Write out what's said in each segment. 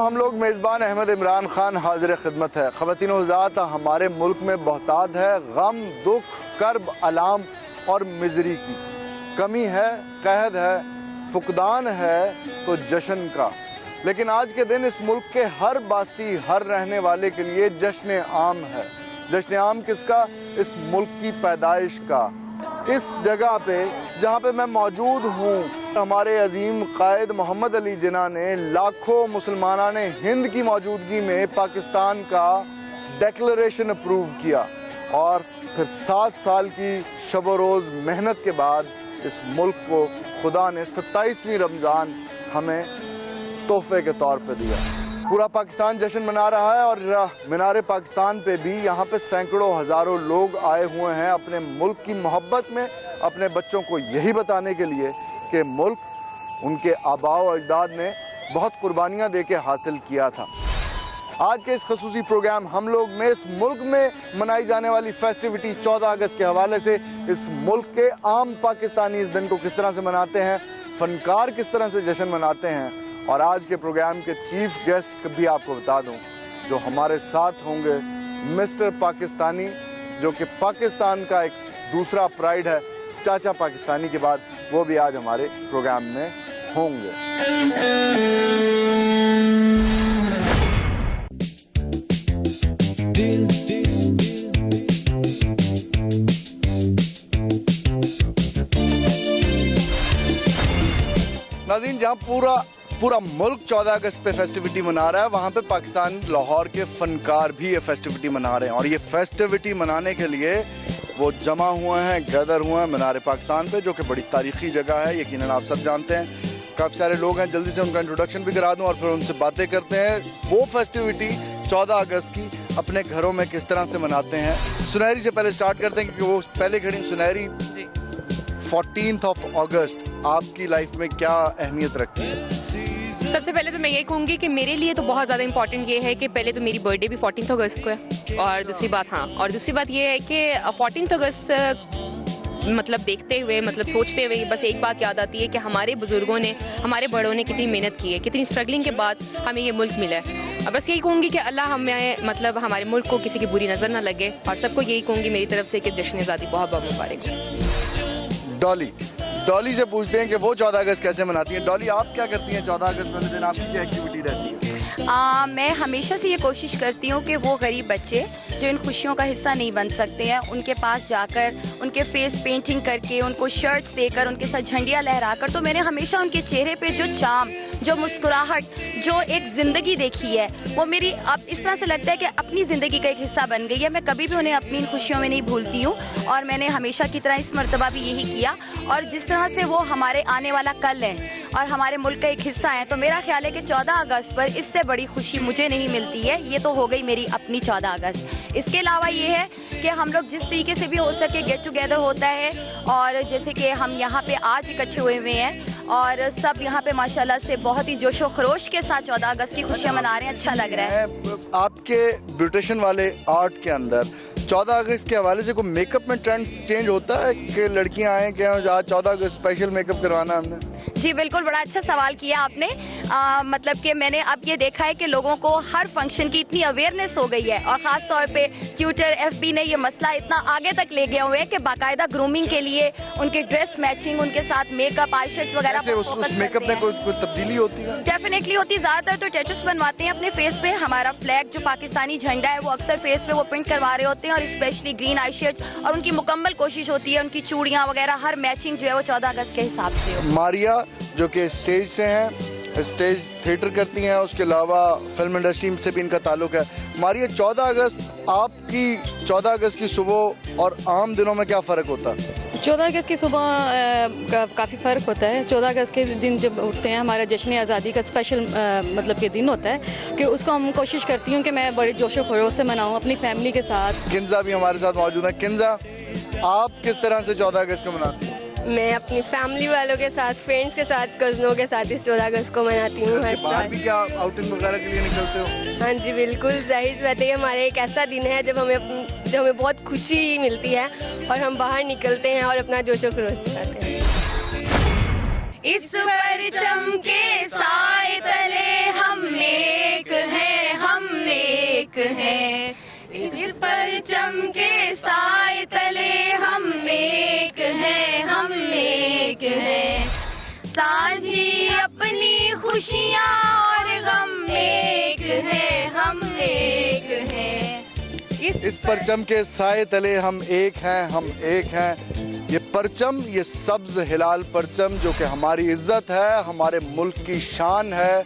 ہم لوگ میزبان احمد عمران خان حاضر خدمت ہے۔ خواتین و حضرات، ہمارے ملک میں بہتات ہے، غم، دکھ، کرب، الام اور مزری کی کمی ہے، قحط ہے، فقدان ہے تو جشن کا۔ لیکن آج کے دن اس ملک کے ہر باسی، ہر رہنے والے کے لیے جشن عام ہے۔ جشن عام کس کا؟ اس ملک کی پیدائش کا۔ اس جگہ پہ جہاں پہ میں موجود ہوں، ہمارے عظیم قائد محمد علی جناح نے لاکھوں مسلمانان ہند کی موجودگی میں پاکستان کا ڈیکلریشن اپروو کیا، اور پھر 7 سال کی شب و روز محنت کے بعد اس ملک کو خدا نے 27ویں رمضان ہمیں تحفے کے طور پہ دیا۔ پورا پاکستان جشن منا رہا ہے، اور مینار پاکستان پہ بھی یہاں پہ سینکڑوں ہزاروں لوگ آئے ہوئے ہیں اپنے ملک کی محبت میں، اپنے بچوں کو یہی بتانے کے لیے کہ ملک ان کے آباء و اجداد نے بہت قربانیاں دے کے حاصل کیا تھا۔ آج کے اس خصوصی پروگرام ہم لوگ میں اس ملک میں منائی جانے والی فیسٹیوٹی 14 اگست کے حوالے سے اس ملک کے عام پاکستانی اس دن کو کس طرح سے مناتے ہیں، فنکار کس طرح سے جشن مناتے ہیں، اور آج کے پروگرام کے چیف گیسٹ بھی آپ کو بتا دوں جو ہمارے ساتھ ہوں گے، مسٹر پاکستانی، جو کہ پاکستان کا ایک دوسرا پرائیڈ ہے، چاچا پاکستانی کے بعد، وہ بھی آج ہمارے پروگرام میں ہوں گے۔ ناظرین، جہاں پورا ملک 14 اگست پہ فیسٹیوٹی منا رہا ہے، وہاں پہ پاکستان لاہور کے فنکار بھی یہ فیسٹیوٹی منا رہے ہیں، اور یہ فیسٹیوٹی منانے کے لیے وہ جمع ہوئے ہیں، گیدر ہوئے ہیں مینار پاکستان پہ، جو کہ بڑی تاریخی جگہ ہے، یقیناً آپ سب جانتے ہیں۔ کافی سارے لوگ ہیں، جلدی سے ان کا انٹروڈکشن بھی کرا دوں اور پھر ان سے باتیں کرتے ہیں وہ فیسٹیوٹی 14 اگست کی اپنے گھروں میں کس طرح سے مناتے ہیں۔ سنہری سے پہلے سٹارٹ کرتے ہیں کیونکہ وہ پہلے کھڑی۔ سنہری، 14 اگست آپ کی لائف میں کیا اہمیت رکھتی ہے؟ سب سے پہلے تو میں یہ کہوں گی کہ میرے لیے تو بہت زیادہ امپورٹنٹ یہ ہے کہ پہلے تو میری برتھ ڈے بھی 14 اگست کو ہے، اور دوسری بات یہ ہے کہ 14 اگست مطلب دیکھتے ہوئے، مطلب سوچتے ہوئے بس ایک بات یاد آتی ہے کہ ہمارے بزرگوں نے، ہمارے بڑوں نے کتنی محنت کی ہے، کتنی اسٹرگلنگ کے بعد ہمیں یہ ملک ملا ہے۔ بس یہی کہوں گی کہ اللہ ہمیں، مطلب ہمارے ملک کو کسی کی بری نظر نہ لگے، اور سب کو یہی کہوں گی میری طرف سے کہ جشن آزادی بہت بہت مبارک ہو۔ ڈالی سے پوچھتے ہیں کہ وہ 14 اگست کیسے مناتی ہیں۔ ڈالی، آپ کیا کرتی ہیں 14 اگست والے دن؟ آپ کی کیا ایکٹیویٹی رہتی ہے؟ میں ہمیشہ سے یہ کوشش کرتی ہوں کہ وہ غریب بچے جو ان خوشیوں کا حصہ نہیں بن سکتے ہیں، ان کے پاس جا کر ان کے فیس پینٹنگ کر کے، ان کو شرٹس دے کر، ان کے ساتھ جھنڈیاں لہرا کر، تو میں نے ہمیشہ ان کے چہرے پہ جو چام، جو مسکراہٹ، جو ایک زندگی دیکھی ہے، وہ میری اب اس طرح سے لگتا ہے کہ اپنی زندگی کا ایک حصہ بن گئی ہے۔ میں کبھی بھی انہیں اپنی ان خوشیوں میں نہیں بھولتی ہوں، اور میں نے ہمیشہ کی طرح اس مرتبہ بھی یہی کیا، اور جس طرح سے وہ ہمارے آنے والا کل ہے اور ہمارے ملک کا ایک حصہ ہے، تو میرا خیال ہے کہ 14 اگست پر اس سے بڑی خوشی مجھے نہیں ملتی ہے۔ یہ تو ہو گئی میری اپنی 14 اگست۔ اس کے علاوہ یہ ہے کہ ہم لوگ جس طریقے سے بھی ہو سکے گیٹ ٹوگیدر ہوتا ہے، اور جیسے کہ ہم یہاں پہ آج اکٹھے ہوئے ہیں، اور سب یہاں پہ ماشاءاللہ سے بہت ہی جوش و خروش کے ساتھ 14 اگست کی خوشیاں منا رہے ہیں۔ اچھا لگ رہا ہے۔ آپ کے بیوٹیشن والے آرٹ کے اندر 14 اگست کے حوالے سے کوئی میک اپ میں ٹرینڈ چینج ہوتا ہے کہ لڑکیاں آئیں کہ آج 14 اگست اسپیشل میک اپ کروانا ہم نے؟ جی بالکل، بڑا اچھا سوال کیا آپ نے۔ مطلب کہ میں نے اب یہ دیکھا ہے کہ لوگوں کو ہر فنکشن کی اتنی اویئرنیس ہو گئی ہے، اور خاص طور پہ ٹویٹر، FB نے یہ مسئلہ اتنا آگے تک لے گئے ہوئے ہیں کہ باقاعدہ گرومنگ کے لیے ان کے ڈریس میچنگ، ان کے ساتھ میک اپ، آئی شیڈس وغیرہ پر فوکس کرتے ہیں۔ میک اپ میں کوئی تبدیلی ہوتی ہے؟ ڈیفینیٹلی ہوتی ہے۔ زیادہ تر تو ٹیٹوز بنواتے ہیں اپنے فیس پہ، ہمارا فلیگ جو پاکستانی جھنڈا ہے وہ اکثر فیس پہ وہ پرنٹ کروا رہے ہوتے ہیں، اور اسپیشلی گرین آئی شیڈس، اور ان کی مکمل کوشش ہوتی ہے ان کی چوڑیاں وغیرہ ہر میچنگ جو ہے وہ 14 اگست کے حساب سے ہو۔ ماریا جو کہ اسٹیج سے ہیں، اسٹیج تھیٹر کرتی ہیں، اس کے علاوہ فلم انڈسٹری سے بھی ان کا تعلق ہے۔ ماریا، 14 اگست آپ کی 14 اگست کی صبح اور عام دنوں میں کیا فرق ہوتا ہے؟ 14 اگست کی صبح کافی فرق ہوتا ہے۔ 14 اگست کے دن جب اٹھتے ہیں، ہمارا جشن آزادی کا اسپیشل مطلب کہ دن ہوتا ہے، کہ اس کو ہم کوشش کرتی ہوں کہ میں بڑے جوش و خروش سے مناؤں اپنی فیملی کے ساتھ۔ کنزا بھی ہمارے ساتھ موجود ہے۔ کنزا، آپ کس طرح سے 14 اگست کو مناتی ہیں؟ میں اپنی فیملی والوں کے ساتھ، فرینڈس کے ساتھ، کزنوں کے ساتھ اس 14 اگست کو مناتی ہوں ہر باہر سال۔ بھی کیا آؤٹنگ وغیرہ کے لیے نکلتے ہو؟ ہاں جی بالکل، ظاہر سی بات ہے، ہمارا ایک ایسا دن ہے جب ہمیں بہت خوشی ملتی ہے، اور ہم باہر نکلتے ہیں اور اپنا جوش و خروش دکھاتے ہیں۔ اس پرچم کے سائے تلے ہم نے ایک ہیں اس پرچم کے سائے تلے ہم ایک ہیں ہم ایک ہیں سانجھی اپنی خوشیاں اور غم ایک ہیں ہم ایک ہیں اس پرچم کے سائے تلے ہم ایک ہیں یہ پرچم یہ سبز ہلال پرچم جو کہ ہماری عزت ہے ہمارے ملک کی شان ہے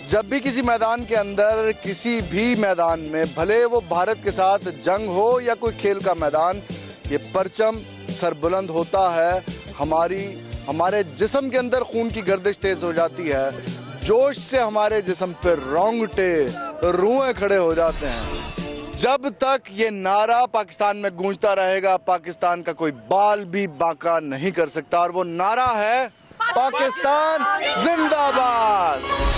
جب بھی کسی میدان کے اندر کسی بھی میدان میں بھلے وہ بھارت کے ساتھ جنگ ہو یا کوئی کھیل کا میدان یہ پرچم سربلند ہوتا ہے ہمارے جسم کے اندر خون کی گردش تیز ہو جاتی ہے جوش سے ہمارے جسم پہ رونگٹے روئیں کھڑے ہو جاتے ہیں جب تک یہ نعرہ پاکستان میں گونجتا رہے گا پاکستان کا کوئی بال بھی باقا نہیں کر سکتا اور وہ نعرہ ہے پاکستان زندہ باد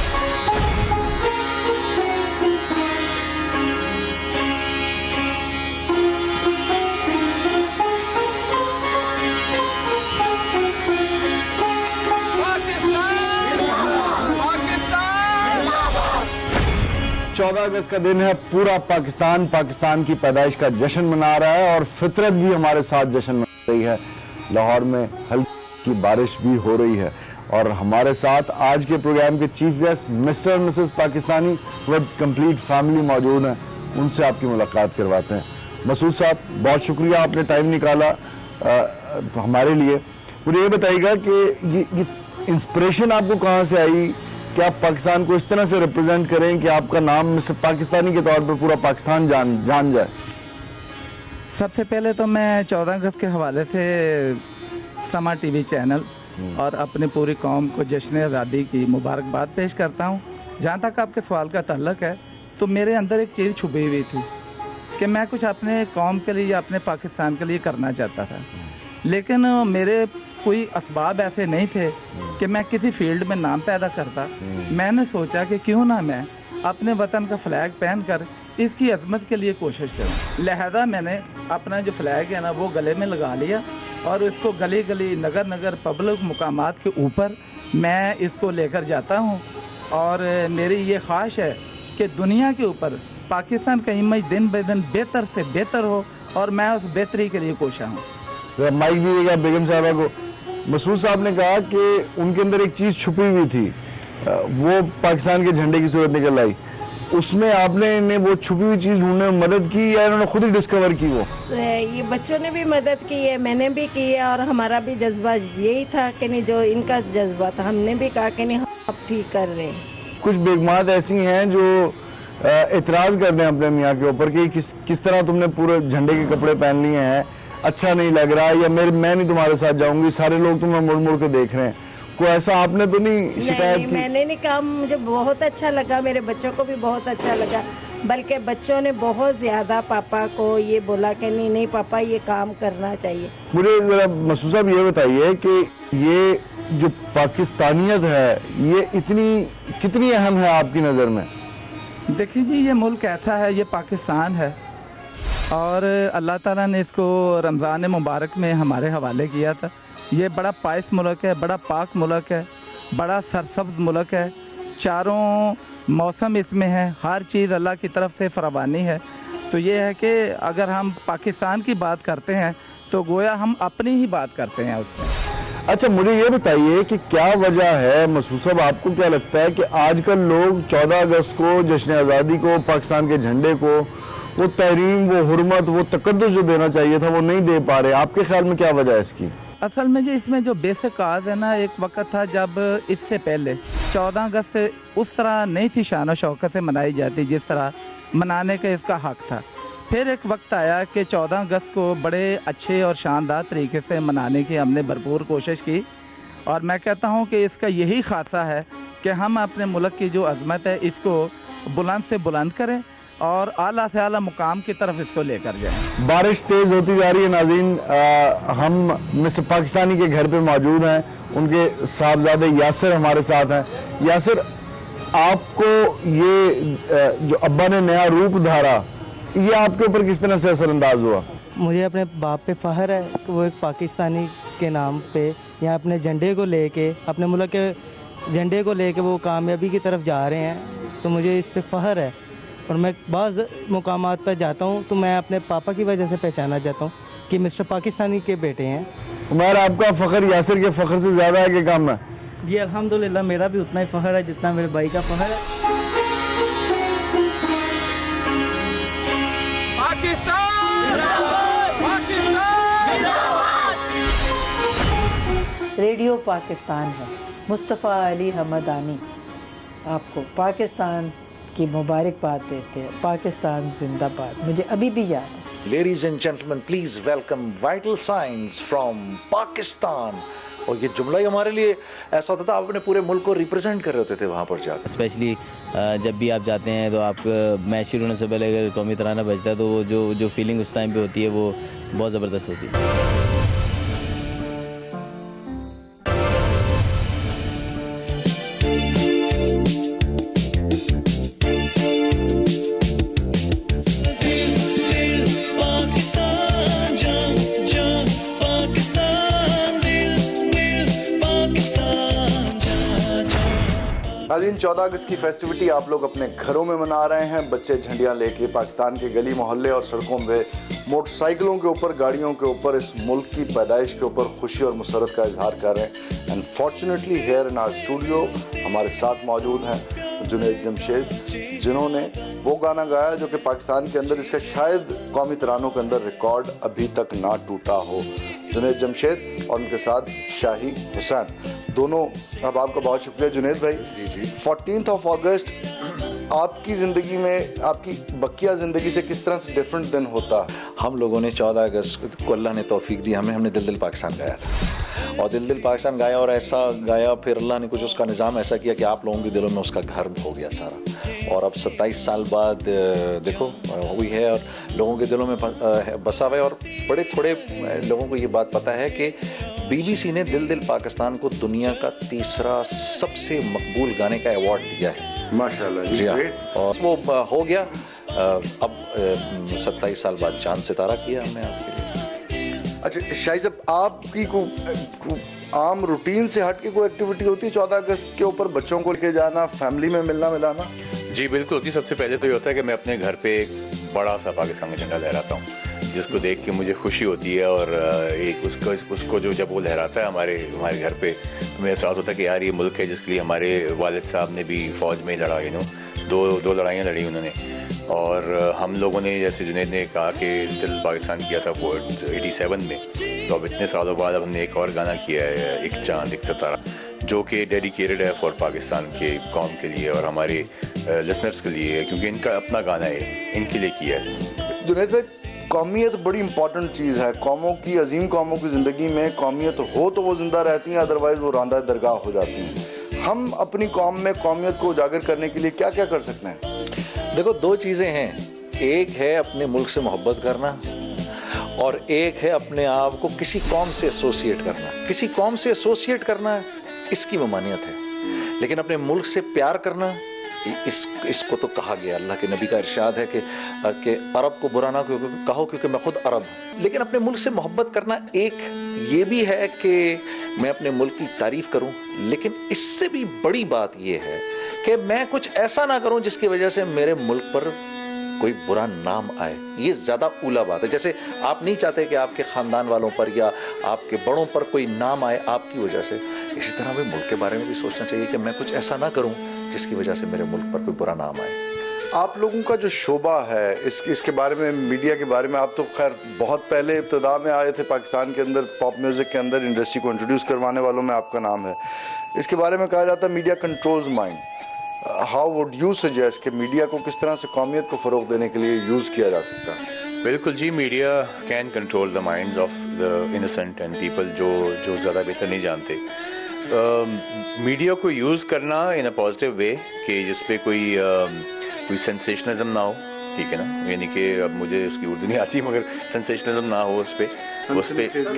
چودہ اگست کا دن ہے پورا پاکستان کی پیدائش کا جشن منا رہا ہے اور فطرت بھی ہمارے ساتھ جشن منا رہی ہے لاہور میں ہلکی بارش بھی ہو رہی ہے اور ہمارے ساتھ آج کے پروگرام کے چیف گیسٹ مسٹر اور Mrs Pakistani with complete family موجود ہیں ان سے آپ کی ملاقات کرواتے ہیں مسعود صاحب بہت شکریہ آپ نے ٹائم نکالا ہمارے لیے مجھے یہ بتائیے گا کہ یہ انسپریشن آپ کو کہاں سے آئی کہ آپ پاکستان کو اس طرح سے ریپرزینٹ کریں کہ آپ کا نام صرف پاکستانی کے طور پر پورا پاکستان جان جائے سب سے پہلے تو میں 14 اگست کے حوالے سے سما ٹی وی چینل اور اپنی پوری قوم کو جشن آزادی کی مبارکباد پیش کرتا ہوں جہاں تک آپ کے سوال کا تعلق ہے تو میرے اندر ایک چیز چھپی ہوئی تھی کہ میں کچھ اپنے قوم کے لیے یا اپنے پاکستان کے لیے کرنا چاہتا تھا لیکن میرے کوئی اسباب ایسے نہیں تھے کہ میں کسی فیلڈ میں نام پیدا کرتا میں نے سوچا کہ کیوں نہ میں اپنے وطن کا فلیگ پہن کر اس کی عظمت کے لیے کوشش کروں لہذا میں نے اپنا جو فلیگ ہے نا وہ گلے میں لگا لیا اور اس کو گلی گلی نگر پبلک مقامات کے اوپر میں اس کو لے کر جاتا ہوں اور میری یہ خواہش ہے کہ دنیا کے اوپر پاکستان کا امیج دن بہ دن بہتر سے بہتر ہو اور میں اس بہتری کے لیے کوشاں ہوں مائک دیجیے گا بیگم صاحبہ کو مسعود صاحب نے کہا کہ ان کے اندر ایک چیز چھپی ہوئی تھی وہ پاکستان کے جھنڈے کی صورت نکل آئی اس میں آپ نے انہیں وہ چھپی ہوئی چیز ڈھونڈنے میں مدد کی یا انہوں نے خود ہی ڈسکور کی وہ یہ بچوں نے بھی مدد کی ہے میں نے بھی کی ہے اور ہمارا بھی جذبہ یہی تھا کہ نہیں جو ان کا جذبہ تھا ہم نے بھی کہا کہ نہیں ہم اب ٹھیک کر رہے ہیں کچھ بیگمات ایسی ہیں جو اعتراض کر دیں اپنے میاں کے اوپر کہ کس طرح تم نے پورے جھنڈے کے کپڑے پہن لیے ہیں اچھا نہیں لگ رہا یا میں نہیں تمہارے ساتھ جاؤں گی سارے لوگ تمہیں مڑ مڑ کے دیکھ رہے ہیں کوئی ایسا آپ نے تو نہیں شکایت کی میں نے نہیں کہا مجھے بہت اچھا لگا میرے بچوں کو بھی بہت اچھا لگا بلکہ بچوں نے بہت زیادہ پاپا کو یہ بولا کہ نہیں پاپا یہ کام کرنا چاہیے مجھے ذرا مسعود صاحب یہ بتائیے کہ یہ جو پاکستانیت ہے یہ کتنی اہم ہے آپ کی نظر میں دیکھیں جی یہ ملک ایسا ہے یہ پاکستان ہے اور اللہ تعالیٰ نے اس کو رمضان مبارک میں ہمارے حوالے کیا تھا یہ بڑا پائس ملک ہے بڑا پاک ملک ہے بڑا سرسبز ملک ہے چاروں موسم اس میں ہے ہر چیز اللہ کی طرف سے فراوانی ہے تو یہ ہے کہ اگر ہم پاکستان کی بات کرتے ہیں تو گویا ہم اپنی ہی بات کرتے ہیں اس میں اچھا مجھے یہ بتائیے کہ کیا وجہ ہے مسعود صاحب آپ کو کیا لگتا ہے کہ آج کل لوگ 14 اگست کو جشن آزادی کو پاکستان کے جھنڈے کو وہ تحریم وہ حرمت وہ تقدس جو دینا چاہیے تھا وہ نہیں دے پا رہے آپ کے خیال میں کیا وجہ ہے اس کی اصل میں جو اس میں جو بیسک کاز ہے نا ایک وقت تھا جب اس سے پہلے 14 اگست اس طرح نہیں تھی شان و شوکت سے منائی جاتی جس طرح منانے کا اس کا حق تھا پھر ایک وقت آیا کہ 14 اگست کو بڑے اچھے اور شاندار طریقے سے منانے کی ہم نے بھرپور کوشش کی اور میں کہتا ہوں کہ اس کا یہی خاصہ ہے کہ ہم اپنے ملک کی جو عظمت ہے اس کو بلند سے بلند کریں اور اعلیٰ سے اعلیٰ مقام کی طرف اس کو لے کر جائیں بارش تیز ہوتی جا رہی ہے ناظرین ہم مسٹر پاکستانی کے گھر پہ موجود ہیں ان کے صاحبزادے یاسر ہمارے ساتھ ہیں یاسر آپ کو یہ جو ابا نے نیا روپ دھارا یہ آپ کے اوپر کس طرح سے اثر انداز ہوا مجھے اپنے باپ پہ فخر ہے کہ وہ ایک پاکستانی کے نام پہ یہاں اپنے جھنڈے کو لے کے اپنے ملک کے جھنڈے کو لے کے وہ کامیابی کی طرف جا رہے ہیں تو مجھے اس پہ فخر ہے اور میں بعض مقامات پر جاتا ہوں تو میں اپنے پاپا کی وجہ سے پہچانا جاتا ہوں کہ مسٹر پاکستانی کے بیٹے ہیں. عمر آپ کا فخر یاسر کے فخر سے زیادہ ہے کہ کم ہے؟ جی الحمدللہ میرا بھی اتنا ہی فخر ہے جتنا میرے بھائی کا فخر ہے. ریڈیو پاکستان ہے. مصطفیٰ علی حمدانی آپ کو پاکستان کی مبارکباد دیتے ہیں. پاکستان زندہ باد. مجھے ابھی بھی یاد ہے. Ladies and gentlemen, please welcome Vital Signs from Pakistan. اور یہ جملہ ہی ہمارے لیے ایسا ہوتا تھا, آپ اپنے پورے ملک کو ریپرزینٹ کر رہے ہوتے تھے وہاں پر جا کر. اسپیشلی جب بھی آپ جاتے ہیں تو آپ میچ شروع ہونے سے پہلے اگر قومی ترانہ بجتا ہے تو وہ جو فیلنگ اس ٹائم پہ ہوتی ہے وہ بہت زبردست ہوتی ہے. ناظرین 14 اگست کی فیسٹیوٹی آپ لوگ اپنے گھروں میں منا رہے ہیں. بچے جھنڈیاں لے کے پاکستان کے گلی محلے اور سڑکوں پہ موٹر سائیکلوں کے اوپر, گاڑیوں کے اوپر اس ملک کی پیدائش کے اوپر خوشی اور مسرت کا اظہار کر رہے ہیں. And fortunately here in our studio ہمارے ساتھ موجود ہیں جنید جمشید, جنہوں نے وہ گانا گایا جو کہ پاکستان کے اندر اس کا شاید قومی ترانوں کے اندر ریکارڈ ابھی تک نہ ٹوٹا ہو. جنید جمشید اور ان کے ساتھ شاہی حسین دونوں. اب آپ کا بہت شکریہ جنید بھائی. جی 14 اگست آپ کی زندگی میں, آپ کی بقیہ زندگی سے کس طرح سے ڈیفرنٹ دن ہوتا؟ ہم لوگوں نے 14 اگست کو اللہ نے توفیق دی, ہم نے دل دل پاکستان گایا تھا, اور دل دل پاکستان گایا اور ایسا گایا, پھر اللہ نے کچھ اس کا نظام ایسا کیا کہ آپ لوگوں کے دلوں میں اس کا گھر ہو گیا سارا. اور اب 27 سال بعد دیکھو ہوئی ہے اور لوگوں کے دلوں میں بسا ہوا ہے. اور بڑے تھوڑے لوگوں کو یہ بات پتہ ہے کہ بی بی سی نے دل دل پاکستان کو دنیا کا تیسرا سب سے مقبول گانے کا ایوارڈ دیا ہے. ماشاءاللہ جی ہاں, اور وہ ہو گیا. اب 27 سال بعد چاند ستارہ کیا ہم نے آپ کے لیے. اچھا شاہی صاحب, آپ کی عام روٹین سے ہٹ کے کوئی ایکٹیویٹی ہوتی ہے 14 اگست کے اوپر؟ بچوں کو لے کے جانا, فیملی میں ملنا ملانا؟ جی بالکل ہوتی. سب سے پہلے تو یہ ہوتا ہے کہ میں اپنے گھر پہ ایک بڑا سا پاکستان کا جھنڈا لہراتا ہوں, جس کو دیکھ کے مجھے خوشی ہوتی ہے. اور ایک اس کو جو جب وہ لہراتا ہے ہمارے گھر پہ, تو میرا احساس ہوتا ہے کہ یار یہ ملک ہے جس کے لیے ہمارے والد صاحب نے بھی فوج میں لڑا, دو لڑائیاں لڑی انہوں نے. اور ہم لوگوں نے, جیسے جنید نے کہا کہ دل پاکستان کیا تھا 87 میں, تو اب اتنے سالوں بعد اب ہم نے ایک اور گانا کیا ہے, ایک چاند ایک ستارہ, جو کہ ڈیڈیکیٹڈ ہے فار پاکستان کے قوم کے لیے اور ہمارے لسنرز کے لیے, کیونکہ ان کا اپنا گانا ہے, ان کے لیے کیا ہے. جنید بھائی, قومیت بڑی امپورٹنٹ چیز ہے. قوموں کی, عظیم قوموں کی زندگی میں قومیت ہو تو وہ زندہ رہتی ہیں, ادروائز وہ راندہ درگاہ ہو جاتی ہیں. ہم اپنی قوم میں قومیت کو اجاگر کرنے کے لیے کیا کیا کر سکتے ہیں؟ دیکھو دو چیزیں ہیں, ایک ہے اپنے ملک سے محبت کرنا, اور ایک ہے اپنے آپ کو کسی قوم سے ایسوسیٹ کرنا. کسی قوم سے ایسوسیٹ کرنا اس کی ممانعت ہے, لیکن اپنے ملک سے پیار کرنا اس کو تو کہا گیا, اللہ کے نبی کا ارشاد ہے کہ عرب کو برا نہ کہو کیونکہ میں خود عرب ہوں. لیکن اپنے ملک سے محبت کرنا ایک یہ بھی ہے کہ میں اپنے ملک کی تعریف کروں, لیکن اس سے بھی بڑی بات یہ ہے کہ میں کچھ ایسا نہ کروں جس کی وجہ سے میرے ملک پر کوئی برا نام آئے. یہ زیادہ اولا بات ہے. جیسے آپ نہیں چاہتے کہ آپ کے خاندان والوں پر یا آپ کے بڑوں پر کوئی نام آئے آپ کی وجہ سے, اسی طرح بھی ملک کے بارے میں بھی سوچنا چاہیے کہ میں کچھ ایسا نہ کروں جس کی وجہ سے میرے ملک پر کوئی برا نام آئے. آپ لوگوں کا جو شعبہ ہے اس کے بارے میں, میڈیا کے بارے میں, آپ تو خیر بہت پہلے ابتدا میں آئے تھے پاکستان کے اندر, پاپ میوزک کے اندر انڈسٹری کو انٹروڈیوس کروانے والوں میں آپ کا نام ہے. اس کے بارے میں کہا جاتا ہے media controls mind. How would you suggest کہ میڈیا کو کس طرح سے قومیت کو فروغ دینے کے لیے یوز کیا جا سکتا ہے؟ بالکل جی, media can control the minds of the innocent and people جو زیادہ بہتر نہیں جانتے. میڈیا کو یوز کرنا ان اے پازیٹیو وے کہ جس پہ کوئی سینسیشنلزم نہ ہو, ٹھیک ہے نا, یعنی کہ اب مجھے اس کی اردو نہیں آتی مگر سینسیشنلزم نہ ہو, اس پہ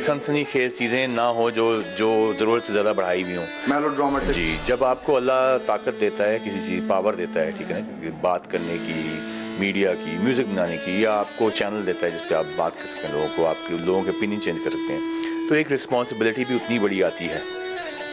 سنسنی خیز چیزیں نہ ہو جو ضرورت سے زیادہ بڑھائی بھی ہوں. میلو ڈرامیٹک. جی, جب آپ کو اللہ طاقت دیتا ہے, کسی چیز پاور دیتا ہے, ٹھیک ہے نا, بات کرنے کی, میڈیا کی, میوزک بنانے کی, یا آپ کو چینل دیتا ہے جس پہ آپ بات کر سکتے ہیں لوگوں کو, آپ کے لوگوں کے اوپینین چینج کر سکتے ہیں, تو ایک رسپانسبلٹی بھی اتنی بڑی آتی ہے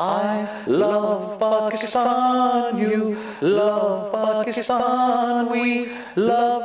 I love Pakistan, you love Pakistan, we love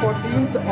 14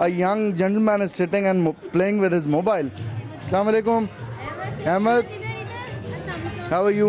a young gentleman is sitting and playing with his mobile. Assalamu alaikum. Ahmed, how are you?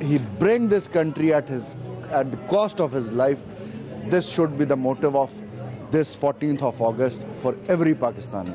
he bring this country at the cost of his life. This should be the motive of this 14th of August for every Pakistani.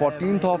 14th of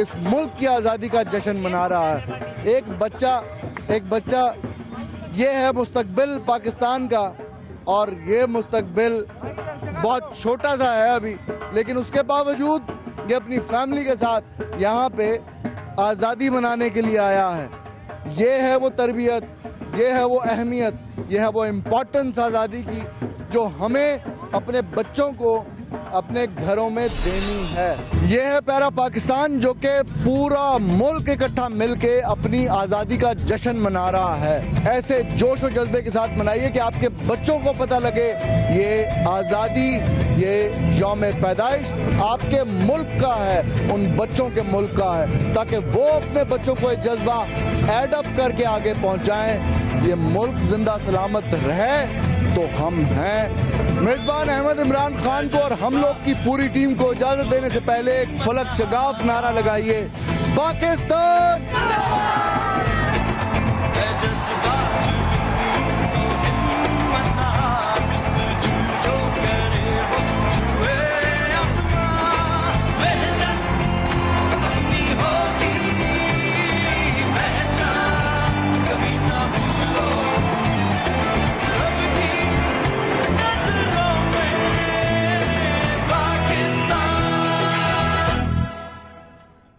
اس ملک کی آزادی کا جشن منا رہا ہے. ایک بچہ یہ ہے مستقبل پاکستان کا, اور یہ مستقبل بہت چھوٹا سا ہے ابھی, لیکن اس کے باوجود یہ اپنی فیملی کے ساتھ یہاں پہ آزادی منانے کے لیے آیا ہے. یہ ہے وہ تربیت, یہ ہے وہ اہمیت, یہ ہے وہ امپورٹنس آزادی کی جو ہمیں اپنے بچوں کو اپنے گھروں میں دینی ہے. یہ ہے پیارا پاکستان جو کہ پورا ملک اکٹھا مل کے اپنی آزادی کا جشن منا رہا ہے. ایسے جوش و جذبے کے ساتھ منائیے کہ آپ کے بچوں کو پتہ لگے یہ آزادی, یہ یوم پیدائش آپ کے ملک کا ہے, ان بچوں کے ملک کا ہے, تاکہ وہ اپنے بچوں کو یہ جذبہ ایڈ اپ کر کے آگے پہنچائیں. یہ ملک زندہ سلامت رہے تو ہم ہیں. میزبان احمد عمران خان کو اور ہم لوگ کی پوری ٹیم کو اجازت دینے سے پہلے ایک فلک شگاف نعرہ لگائیے, پاکستان.